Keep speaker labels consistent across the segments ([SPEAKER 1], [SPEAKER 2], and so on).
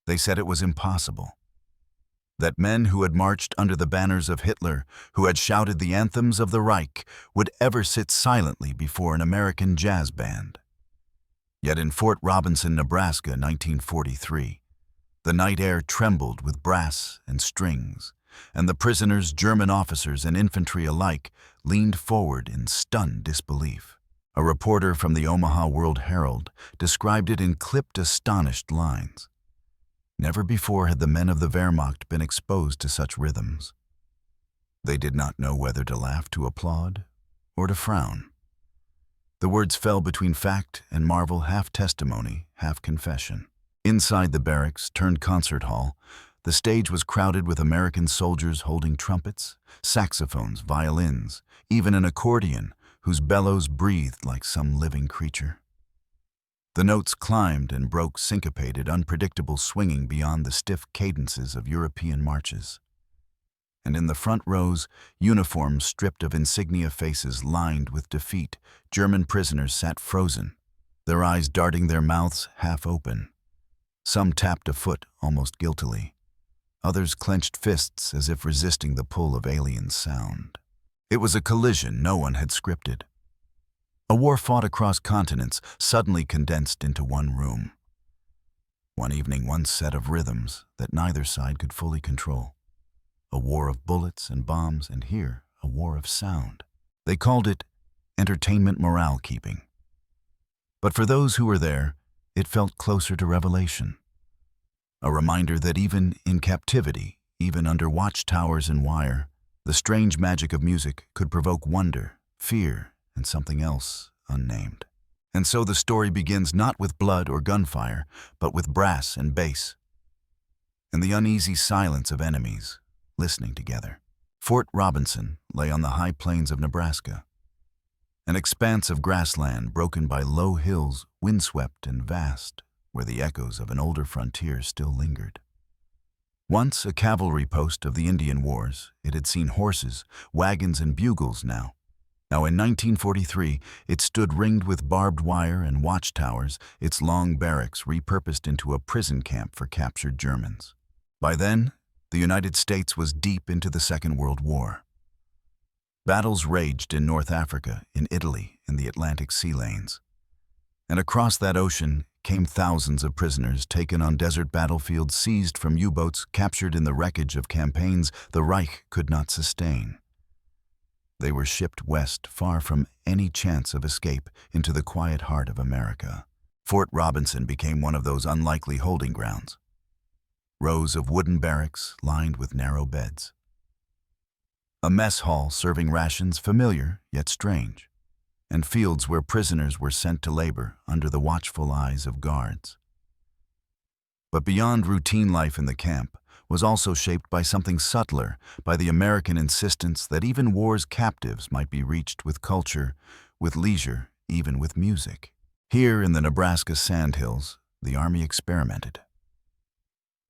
[SPEAKER 1] They said it was impossible. That men who had marched under the banners of Hitler, who had shouted the anthems of the Reich, would ever sit silently before an American jazz band. Yet in Fort Robinson, Nebraska, 1943, the night air trembled with brass and strings, and the prisoners, German officers and infantry alike, leaned forward in stunned disbelief. A reporter from the Omaha World Herald described it in clipped, astonished lines. Never before had the men of the Wehrmacht been exposed to such rhythms. They did not know whether to laugh, to applaud, or to frown. The words fell between fact and marvel, half testimony, half confession. Inside the barracks, turned concert hall, the stage was crowded with American soldiers holding trumpets, saxophones, violins, even an accordion whose bellows breathed like some living creature. The notes climbed and broke, syncopated, unpredictable, swinging beyond the stiff cadences of European marches. And in the front rows, uniforms stripped of insignia, faces lined with defeat, German prisoners sat frozen, their eyes darting, their mouths half open. Some tapped a foot almost guiltily. Others clenched fists as if resisting the pull of alien sound. It was a collision no one had scripted. A war fought across continents, suddenly condensed into one room. One evening, one set of rhythms that neither side could fully control. A war of bullets and bombs, and here, a war of sound. They called it entertainment morale keeping. But for those who were there, it felt closer to revelation. A reminder that even in captivity, even under watchtowers and wire, the strange magic of music could provoke wonder, fear, and something else unnamed. And so the story begins not with blood or gunfire, but with brass and bass, and the uneasy silence of enemies listening together. Fort Robinson lay on the high plains of Nebraska, an expanse of grassland broken by low hills, windswept and vast, where the echoes of an older frontier still lingered. Once a cavalry post of the Indian Wars, it had seen horses, wagons, and bugles now. Now in 1943, it stood ringed with barbed wire and watchtowers, its long barracks repurposed into a prison camp for captured Germans. By then, the United States was deep into the Second World War. Battles raged in North Africa, in Italy, in the Atlantic sea lanes. And across that ocean came thousands of prisoners taken on desert battlefields, seized from U-boats, captured in the wreckage of campaigns the Reich could not sustain. They were shipped west, far from any chance of escape, into the quiet heart of America. Fort Robinson became one of those unlikely holding grounds. Rows of wooden barracks lined with narrow beds. A mess hall serving rations, familiar yet strange, and fields where prisoners were sent to labor under the watchful eyes of guards. But beyond routine life in the camp was also shaped by something subtler, by the American insistence that even war's captives might be reached with culture, with leisure, even with music. Here in the Nebraska sandhills, the Army experimented.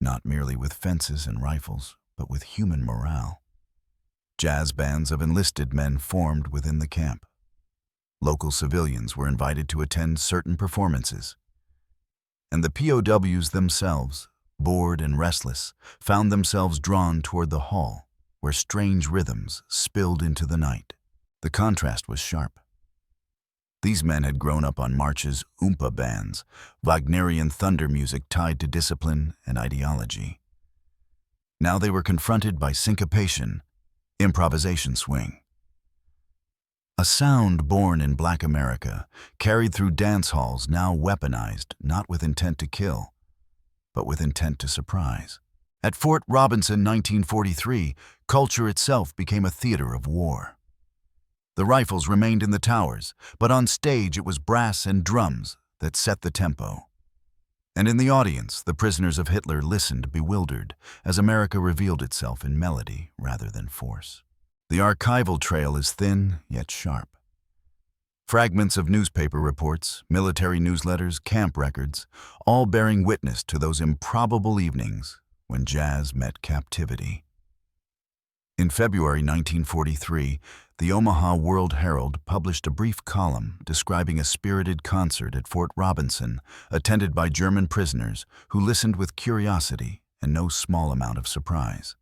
[SPEAKER 1] Not merely with fences and rifles, but with human morale. Jazz bands of enlisted men formed within the camp. Local civilians were invited to attend certain performances. And the POWs themselves, bored and restless, found themselves drawn toward the hall, where strange rhythms spilled into the night. The contrast was sharp. These men had grown up on marches, oompa bands, Wagnerian thunder music tied to discipline and ideology. Now they were confronted by syncopation, improvisation swing. A sound born in Black America, carried through dance halls, now weaponized, not with intent to kill, but with intent to surprise. At Fort Robinson, 1943, culture itself became a theater of war. The rifles remained in the towers, but on stage it was brass and drums that set the tempo. And in the audience, the prisoners of Hitler listened bewildered as America revealed itself in melody rather than force. The archival trail is thin yet sharp. Fragments of newspaper reports, military newsletters, camp records, all bearing witness to those improbable evenings when jazz met captivity. In February 1943, the Omaha World Herald published a brief column describing a spirited concert at Fort Robinson, attended by German prisoners who listened with curiosity and no small amount of surprise.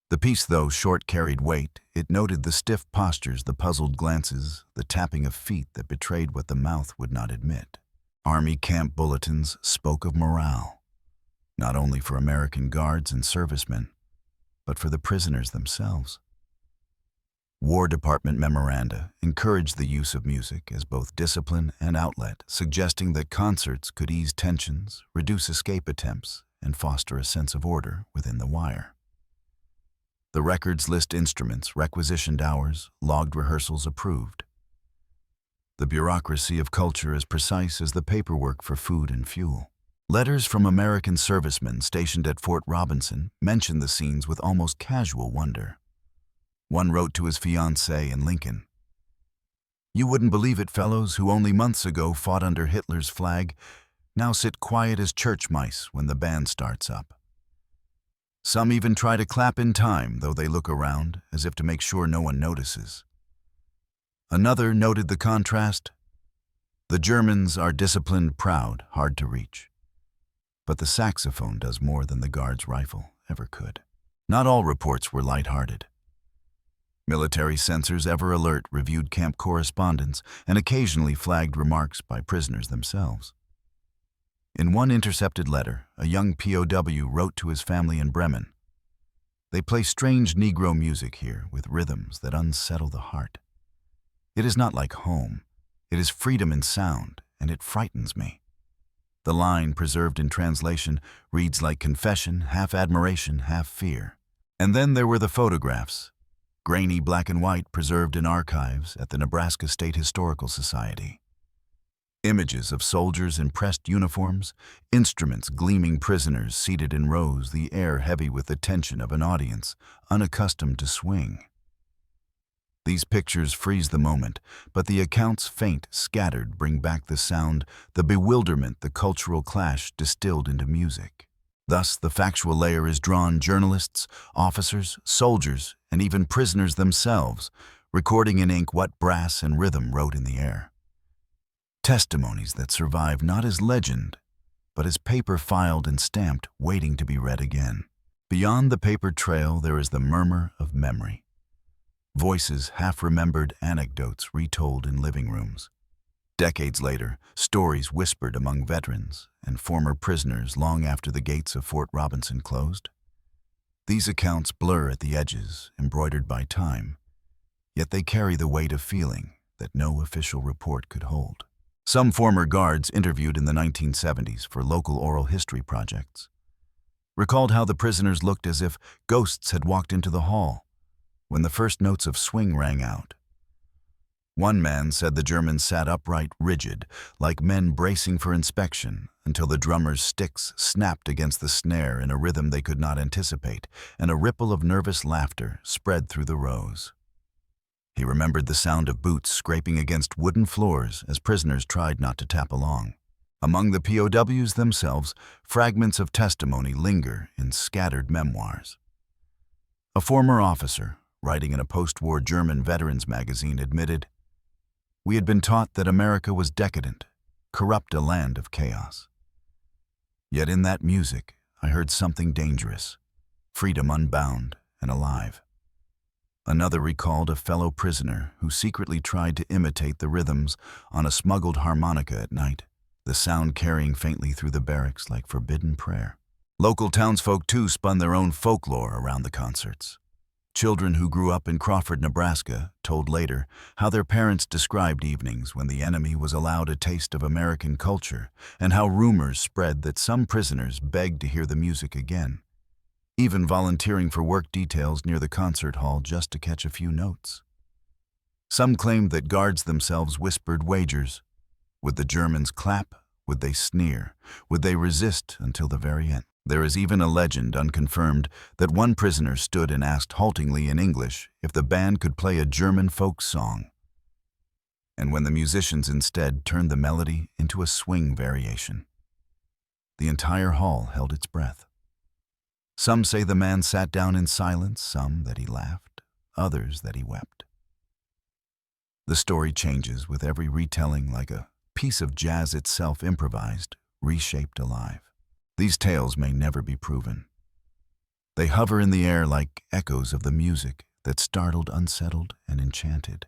[SPEAKER 1] The piece, though short, carried weight. It noted the stiff postures, the puzzled glances, the tapping of feet that betrayed what the mouth would not admit. Army camp bulletins spoke of morale, not only for American guards and servicemen, but for the prisoners themselves. War Department memoranda encouraged the use of music as both discipline and outlet, suggesting that concerts could ease tensions, reduce escape attempts, and foster a sense of order within the wire. The records list instruments, requisitioned hours, logged rehearsals approved. The bureaucracy of culture is precise as the paperwork for food and fuel. Letters from American servicemen stationed at Fort Robinson mention the scenes with almost casual wonder. One wrote to his fiancée in Lincoln, "You wouldn't believe it, fellows who only months ago fought under Hitler's flag now sit quiet as church mice when the band starts up. Some even try to clap in time, though they look around as if to make sure no one notices." Another noted the contrast. "The Germans are disciplined, proud, hard to reach. But the saxophone does more than the guard's rifle ever could." Not all reports were lighthearted. Military censors, ever alert, reviewed camp correspondence and occasionally flagged remarks by prisoners themselves. In one intercepted letter, a young POW wrote to his family in Bremen, "They play strange Negro music here with rhythms that unsettle the heart. It is not like home. It is freedom in sound, and it frightens me." The line, preserved in translation, reads like confession, half admiration, half fear. And then there were the photographs, grainy black and white, preserved in archives at the Nebraska State Historical Society. Images of soldiers in pressed uniforms, instruments gleaming, prisoners seated in rows, the air heavy with the tension of an audience unaccustomed to swing. These pictures freeze the moment, but the accounts, faint, scattered, bring back the sound, the bewilderment, the cultural clash distilled into music. Thus, the factual layer is drawn: journalists, officers, soldiers, and even prisoners themselves, recording in ink what brass and rhythm wrote in the air. Testimonies that survive not as legend, but as paper filed and stamped, waiting to be read again. Beyond the paper trail, there is the murmur of memory. Voices, half-remembered anecdotes retold in living rooms. Decades later, stories whispered among veterans and former prisoners long after the gates of Fort Robinson closed. These accounts blur at the edges, embroidered by time, yet they carry the weight of feeling that no official report could hold. Some former guards interviewed in the 1970s for local oral history projects recalled how the prisoners looked as if ghosts had walked into the hall when the first notes of swing rang out. One man said the Germans sat upright, rigid, like men bracing for inspection, until the drummer's sticks snapped against the snare in a rhythm they could not anticipate, and a ripple of nervous laughter spread through the rows. He remembered the sound of boots scraping against wooden floors as prisoners tried not to tap along. Among the POWs themselves, fragments of testimony linger in scattered memoirs. A former officer, writing in a post-war German veterans magazine, admitted, "We had been taught that America was decadent, corrupt, a land of chaos. Yet in that music, I heard something dangerous, freedom unbound and alive." Another recalled a fellow prisoner who secretly tried to imitate the rhythms on a smuggled harmonica at night, the sound carrying faintly through the barracks like forbidden prayer. Local townsfolk, too, spun their own folklore around the concerts. Children who grew up in Crawford, Nebraska, told later how their parents described evenings when the enemy was allowed a taste of American culture, and how rumors spread that some prisoners begged to hear the music again, even volunteering for work details near the concert hall just to catch a few notes. Some claimed that guards themselves whispered wagers. Would the Germans clap? Would they sneer? Would they resist until the very end? There is even a legend, unconfirmed, that one prisoner stood and asked haltingly in English if the band could play a German folk song. And when the musicians instead turned the melody into a swing variation, the entire hall held its breath. Some say the man sat down in silence, some that he laughed, others that he wept. The story changes with every retelling, like a piece of jazz itself improvised, reshaped alive. These tales may never be proven. They hover in the air like echoes of the music that startled, unsettled, and enchanted.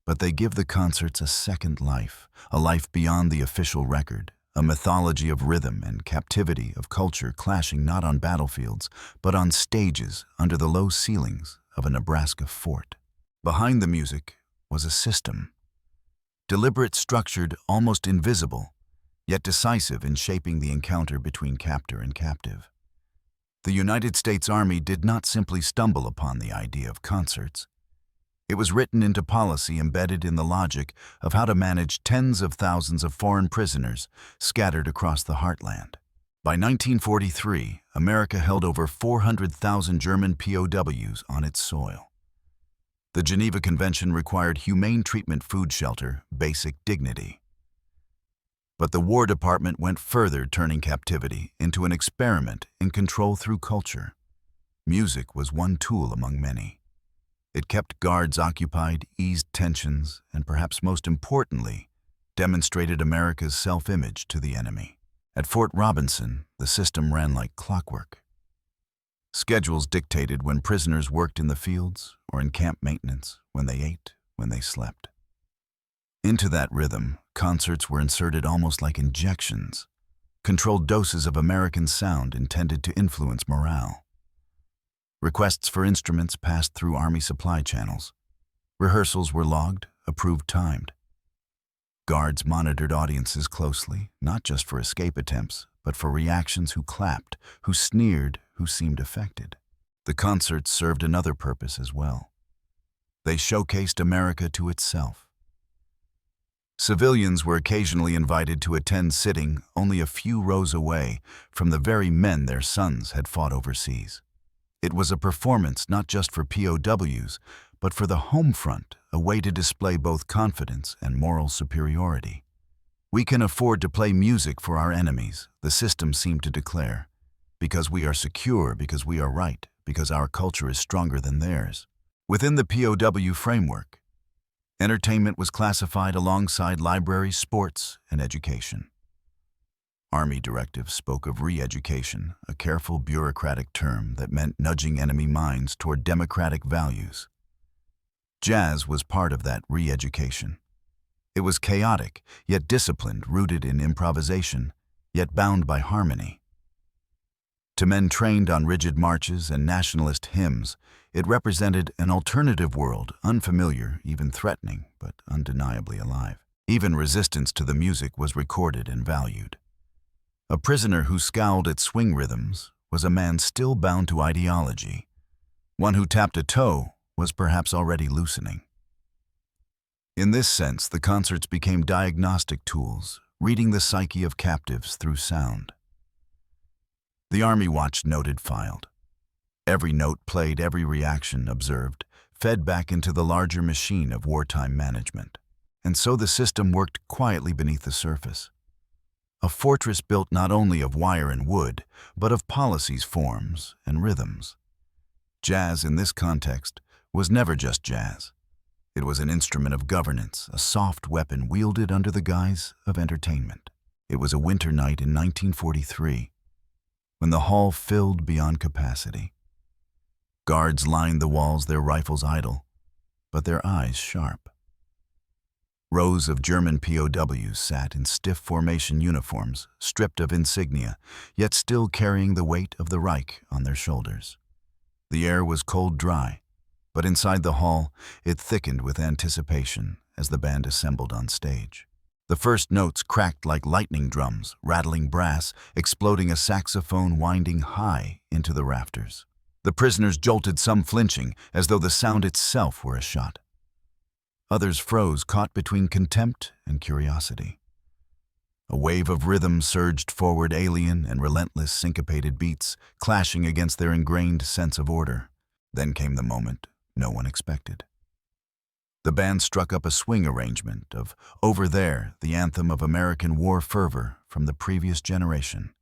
[SPEAKER 1] But they give the concerts a second life, a life beyond the official record, a mythology of rhythm and captivity of culture clashing not on battlefields, but on stages under the low ceilings of a Nebraska fort. Behind the music was a system, deliberate, structured, almost invisible, yet decisive in shaping the encounter between captor and captive. The United States Army did not simply stumble upon the idea of concerts. It was written into policy, embedded in the logic of how to manage tens of thousands of foreign prisoners scattered across the heartland. By 1943, America held over 400,000 German POWs on its soil. The Geneva Convention required humane treatment, food, shelter, basic dignity. But the War Department went further, turning captivity into an experiment in control through culture. Music was one tool among many. It kept guards occupied, eased tensions, and perhaps most importantly, demonstrated America's self-image to the enemy. At Fort Robinson, the system ran like clockwork. Schedules dictated when prisoners worked in the fields or in camp maintenance, when they ate, when they slept. Into that rhythm, concerts were inserted almost like injections, controlled doses of American sound intended to influence morale. Requests for instruments passed through Army supply channels. Rehearsals were logged, approved, timed. Guards monitored audiences closely, not just for escape attempts, but for reactions: who clapped, who sneered, who seemed affected. The concerts served another purpose as well. They showcased America to itself. Civilians were occasionally invited to attend, sitting only a few rows away from the very men their sons had fought overseas. It was a performance not just for POWs, but for the home front, a way to display both confidence and moral superiority. We can afford to play music for our enemies, the system seemed to declare, because we are secure, because we are right, because our culture is stronger than theirs. Within the POW framework, entertainment was classified alongside libraries, sports, and education. Army directives spoke of re-education, a careful bureaucratic term that meant nudging enemy minds toward democratic values. Jazz was part of that re-education. It was chaotic, yet disciplined, rooted in improvisation, yet bound by harmony. To men trained on rigid marches and nationalist hymns, it represented an alternative world, unfamiliar, even threatening, but undeniably alive. Even resistance to the music was recorded and valued. A prisoner who scowled at swing rhythms was a man still bound to ideology. One who tapped a toe was perhaps already loosening. In this sense, the concerts became diagnostic tools, reading the psyche of captives through sound. The Army watched, noted, filed. Every note played, every reaction observed, fed back into the larger machine of wartime management. And so the system worked quietly beneath the surface. A fortress built not only of wire and wood, but of policies, forms, and rhythms. Jazz, in this context, was never just jazz. It was an instrument of governance, a soft weapon wielded under the guise of entertainment. It was a winter night in 1943, when the hall filled beyond capacity. Guards lined the walls, their rifles idle, but their eyes sharp. Rows of German POWs sat in stiff formation uniforms, stripped of insignia, yet still carrying the weight of the Reich on their shoulders. The air was cold, dry, but inside the hall, it thickened with anticipation as the band assembled on stage. The first notes cracked like lightning drums, rattling brass, exploding a saxophone winding high into the rafters. The prisoners jolted, some flinching, as though the sound itself were a shot. Others froze, caught between contempt and curiosity. A wave of rhythm surged forward, alien and relentless syncopated beats, clashing against their ingrained sense of order. Then came the moment no one expected. The band struck up a swing arrangement of "Over There," the anthem of American war fervor from the previous generation.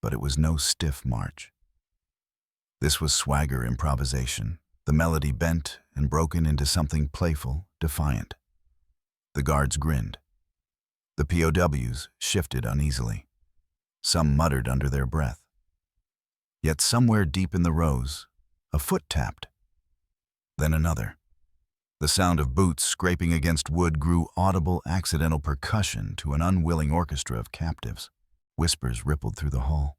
[SPEAKER 1] but it was no stiff march. This was swagger improvisation, the melody bent and broken into something playful, defiant. The guards grinned. The POWs shifted uneasily. Some muttered under their breath. Yet somewhere deep in the rows, a foot tapped. Then another. The sound of boots scraping against wood grew audible accidental percussion to an unwilling orchestra of captives. Whispers rippled through the hall.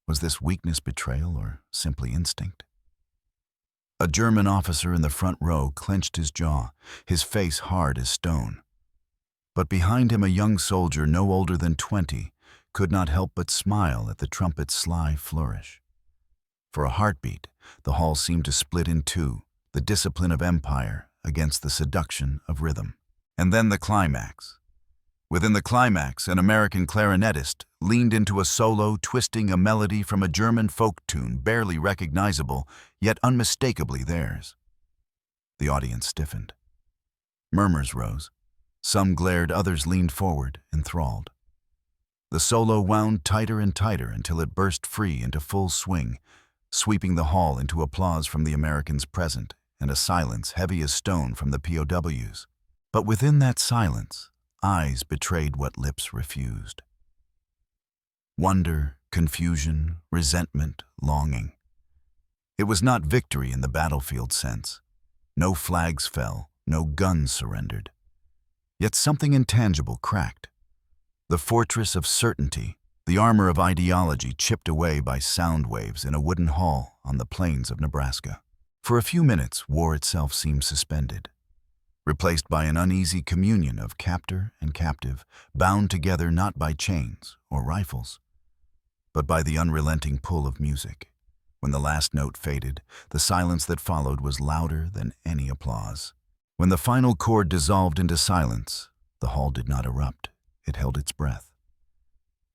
[SPEAKER 1] Was this weakness betrayal or simply instinct? A German officer in the front row clenched his jaw, his face hard as stone. But behind him a young soldier no older than 20 could not help but smile at the trumpet's sly flourish. For a heartbeat, the hall seemed to split in two, the discipline of empire against the seduction of rhythm. And then the climax. Within the climax, an American clarinetist leaned into a solo, twisting a melody from a German folk tune barely recognizable, yet unmistakably theirs. The audience stiffened. Murmurs rose. Some glared, others leaned forward, enthralled. The solo wound tighter and tighter until it burst free into full swing, sweeping the hall into applause from the Americans present and a silence heavy as stone from the POWs. But within that silence, eyes betrayed what lips refused. Wonder, confusion, resentment, longing. It was not victory in the battlefield sense. No flags fell, no guns surrendered. Yet something intangible cracked. The fortress of certainty, the armor of ideology chipped away by sound waves in a wooden hall on the plains of Nebraska. For a few minutes, war itself seemed suspended, replaced by an uneasy communion of captor and captive, bound together not by chains or rifles, but by the unrelenting pull of music. When the last note faded, the silence that followed was louder than any applause. When the final chord dissolved into silence, the hall did not erupt. It held its breath.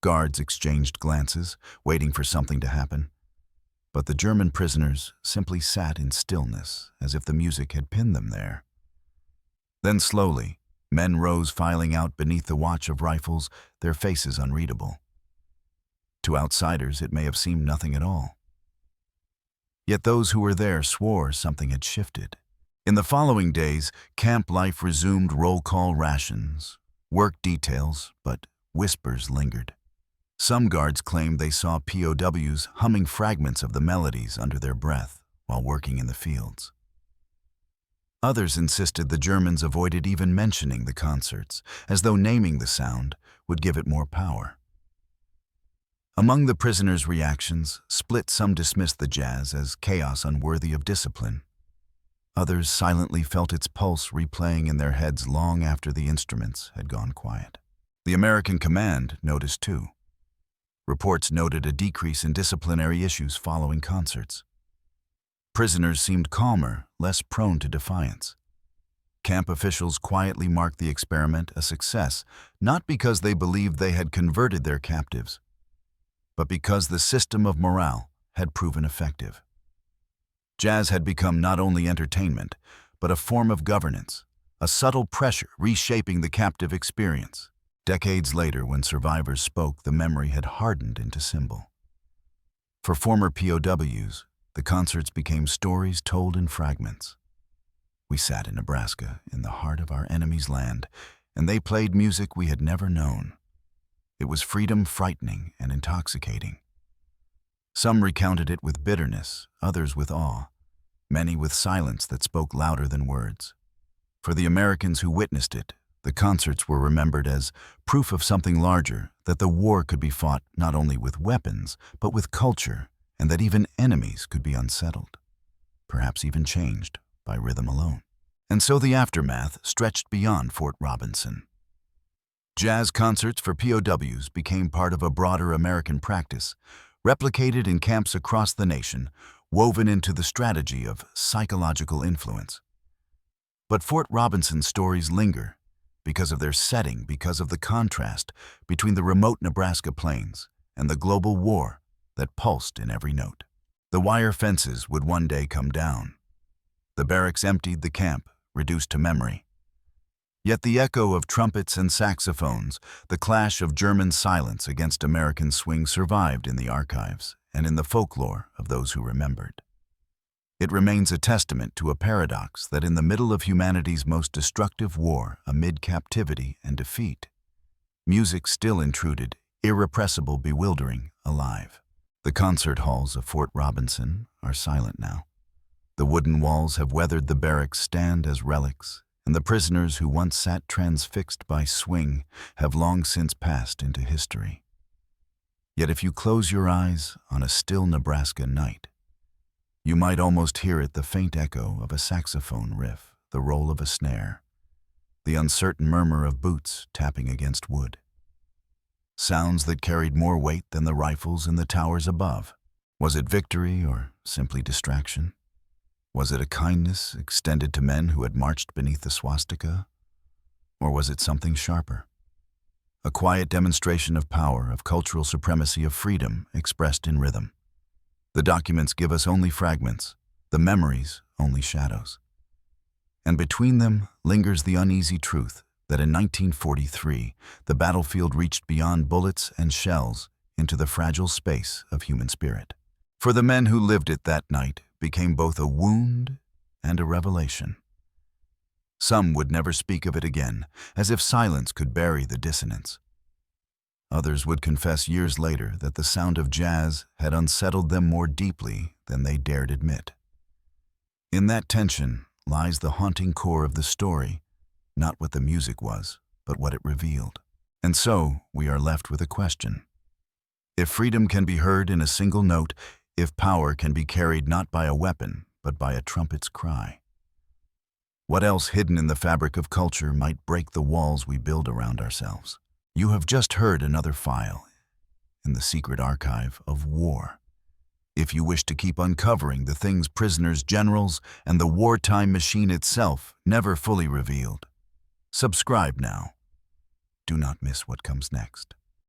[SPEAKER 1] Guards exchanged glances, waiting for something to happen. But the German prisoners simply sat in stillness, as if the music had pinned them there. Then slowly, men rose, filing out beneath the watch of rifles, their faces unreadable. To outsiders, it may have seemed nothing at all. Yet those who were there swore something had shifted. In the following days, camp life resumed roll call rations, work details, but whispers lingered. Some guards claimed they saw POWs humming fragments of the melodies under their breath while working in the fields. Others insisted the Germans avoided even mentioning the concerts, as though naming the sound would give it more power. Among the prisoners' reactions, some dismissed the jazz as chaos unworthy of discipline. Others silently felt its pulse replaying in their heads long after the instruments had gone quiet. The American command noticed too. Reports noted a decrease in disciplinary issues following concerts. Prisoners seemed calmer, less prone to defiance. Camp officials quietly marked the experiment a success, not because they believed they had converted their captives, but because the system of morale had proven effective. Jazz had become not only entertainment, but a form of governance, a subtle pressure reshaping the captive experience. Decades later, when survivors spoke, the memory had hardened into symbol. For former POWs, the concerts became stories told in fragments. We sat in Nebraska, in the heart of our enemy's land, and they played music we had never known. It was freedom frightening and intoxicating. Some recounted it with bitterness, others with awe, many with silence that spoke louder than words. For the Americans who witnessed it, the concerts were remembered as proof of something larger, that the war could be fought not only with weapons, but with culture, and that even enemies could be unsettled, perhaps even changed by rhythm alone. And so the aftermath stretched beyond Fort Robinson. Jazz concerts for POWs became part of a broader American practice, replicated in camps across the nation, woven into the strategy of psychological influence. But Fort Robinson's stories linger because of their setting, because of the contrast between the remote Nebraska plains and the global war that pulsed in every note. The wire fences would one day come down. The barracks emptied, the camp reduced to memory. Yet the echo of trumpets and saxophones, the clash of German silence against American swing survived in the archives and in the folklore of those who remembered. It remains a testament to a paradox that in the middle of humanity's most destructive war, amid captivity and defeat, music still intruded, irrepressible, bewildering, alive. The concert halls of Fort Robinson are silent now. The wooden walls have weathered, the barracks stand as relics, and the prisoners who once sat transfixed by swing have long since passed into history. Yet if you close your eyes on a still Nebraska night, you might almost hear it, the faint echo of a saxophone riff, the roll of a snare, the uncertain murmur of boots tapping against wood. Sounds that carried more weight than the rifles in the towers above. Was it victory or simply distraction? Was it a kindness extended to men who had marched beneath the swastika? Or was it something sharper? A quiet demonstration of power, of cultural supremacy, of freedom expressed in rhythm. The documents give us only fragments, the memories only shadows. And between them lingers the uneasy truth that in 1943, the battlefield reached beyond bullets and shells into the fragile space of human spirit. For the men who lived it, that night became both a wound and a revelation. Some would never speak of it again, as if silence could bury the dissonance. Others would confess years later that the sound of jazz had unsettled them more deeply than they dared admit. In that tension lies the haunting core of the story, not what the music was, but what it revealed. And so we are left with a question. If freedom can be heard in a single note, if power can be carried not by a weapon, but by a trumpet's cry, what else hidden in the fabric of culture might break the walls we build around ourselves? You have just heard another file in the secret archive of war. If you wish to keep uncovering the things prisoners, generals, and the wartime machine itself never fully revealed, subscribe now. Do not miss what comes next.